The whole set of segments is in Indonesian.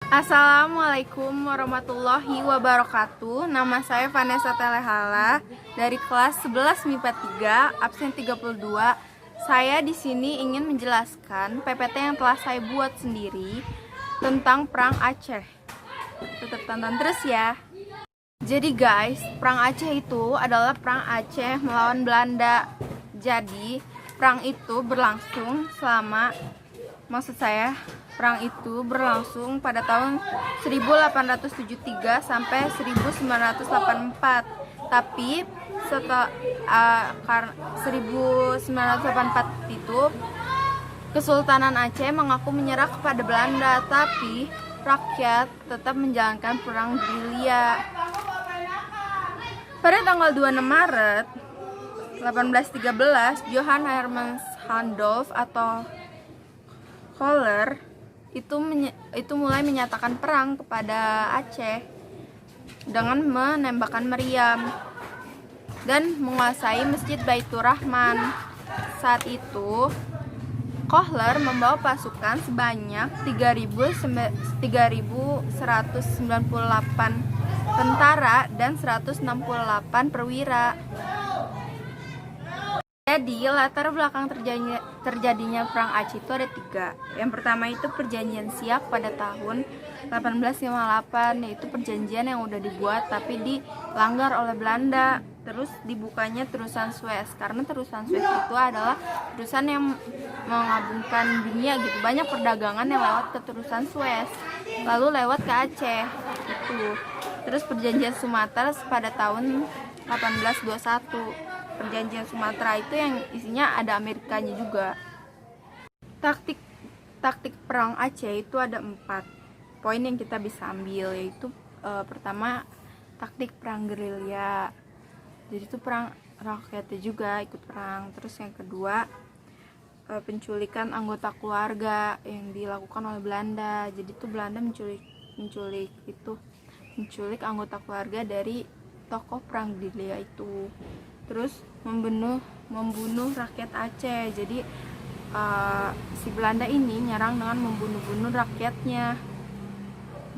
Assalamualaikum warahmatullahi wabarakatuh. Nama saya Vanessa Telehala dari kelas 11 MIPA 3, absen 32. Saya di sini ingin menjelaskan PPT yang telah saya buat sendiri tentang Perang Aceh. Tetap tonton terus ya. Jadi guys, Perang Aceh itu adalah Perang Aceh melawan Belanda. Jadi, perang itu berlangsung perang itu berlangsung pada tahun 1873 sampai 1984. Tapi setelah 1984 itu Kesultanan Aceh mengaku menyerah kepada Belanda, tapi rakyat tetap menjalankan perang gerilya. Pada tanggal 26 Maret 1813, Johan Herman Handolf atau Kohler itu mulai menyatakan perang kepada Aceh dengan menembakkan meriam dan menguasai Masjid Baitur Rahman. Saat itu Kohler membawa pasukan sebanyak 3.198 tentara dan 168 perwira. Jadi latar belakang terjadinya Perang Aceh itu ada 3. Yang pertama itu Perjanjian Siak pada tahun 1858, yaitu perjanjian yang udah dibuat tapi dilanggar oleh Belanda. Terus dibukanya Terusan Suez, karena Terusan Suez itu adalah terusan yang mengagumkan dunia gitu. Banyak perdagangan yang lewat ke Terusan Suez, lalu lewat ke Aceh itu. Terus Perjanjian Sumatera pada tahun 1821. Perjanjian Sumatera itu yang isinya ada Amerikanya juga. Taktik perang Aceh itu ada 4 poin yang kita bisa ambil, yaitu pertama taktik perang gerilya. Jadi itu perang rakyatnya juga ikut perang. Terus yang kedua penculikan anggota keluarga yang dilakukan oleh Belanda. Jadi itu Belanda menculik anggota keluarga dari tokoh perang gerilya itu. Terus membunuh rakyat Aceh. Jadi si Belanda ini nyerang dengan membunuh rakyatnya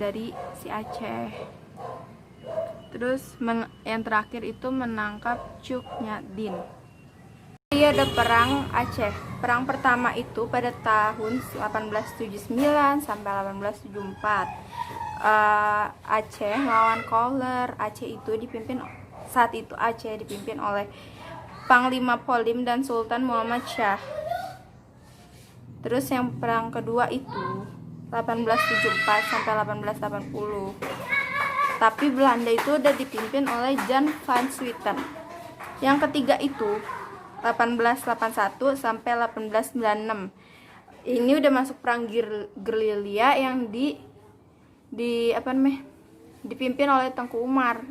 dari si Aceh. Terus yang terakhir itu menangkap Cuk Nyaddin. Jadi ada perang Aceh. Perang pertama itu pada tahun 1879 sampai 1874. Aceh melawan Kohler. Saat itu Aceh dipimpin oleh Panglima Polim dan Sultan Muhammad Shah. Terus yang perang kedua itu 1874 sampai 1880. Tapi Belanda itu udah dipimpin oleh Jan van Swieten. Yang ketiga itu 1881 sampai 1896. Ini udah masuk perang gerilya yang dipimpin oleh Tengku Umar.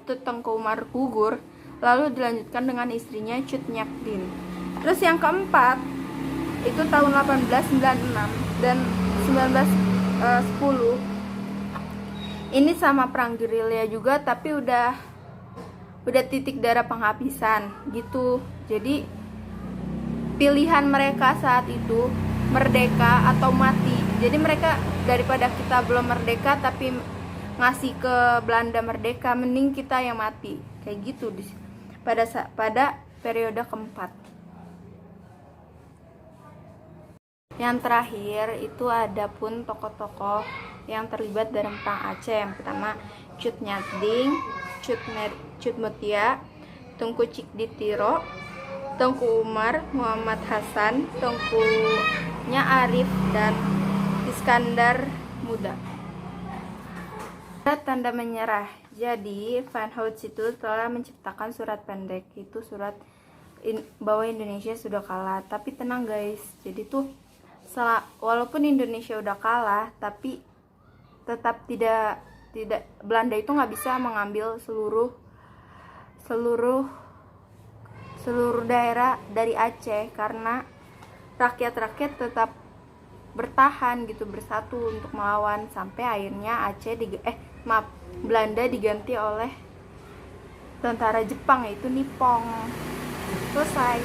Tengku Umar gugur, lalu dilanjutkan dengan istrinya Cut Nyaddin. Terus yang keempat itu tahun 1896 dan 1910. Ini sama perang gerilya juga, tapi udah titik darah penghabisan gitu. Jadi pilihan mereka saat itu merdeka atau mati. Jadi mereka daripada kita belum merdeka tapi ngasih ke Belanda merdeka, mending kita yang mati, kayak gitu pada periode keempat. Yang terakhir itu ada pun tokoh-tokoh yang terlibat dalam perang Aceh. Yang pertama Cut Nyaddin, Cut Mutia, Tengku Cikditiro, Tengku Umar, Muhammad Hasan, Tengkunya Arif, dan Iskandar Muda. Tanda menyerah. Jadi Van Houts itu telah menciptakan surat pendek, itu surat bahwa Indonesia sudah kalah. Tapi tenang guys, jadi tuh walaupun Indonesia udah kalah, tapi tetap tidak Belanda itu nggak bisa mengambil seluruh daerah dari Aceh, karena rakyat tetap bertahan gitu, bersatu untuk melawan, sampai akhirnya Belanda diganti oleh tentara Jepang, yaitu Nippon. Selesai.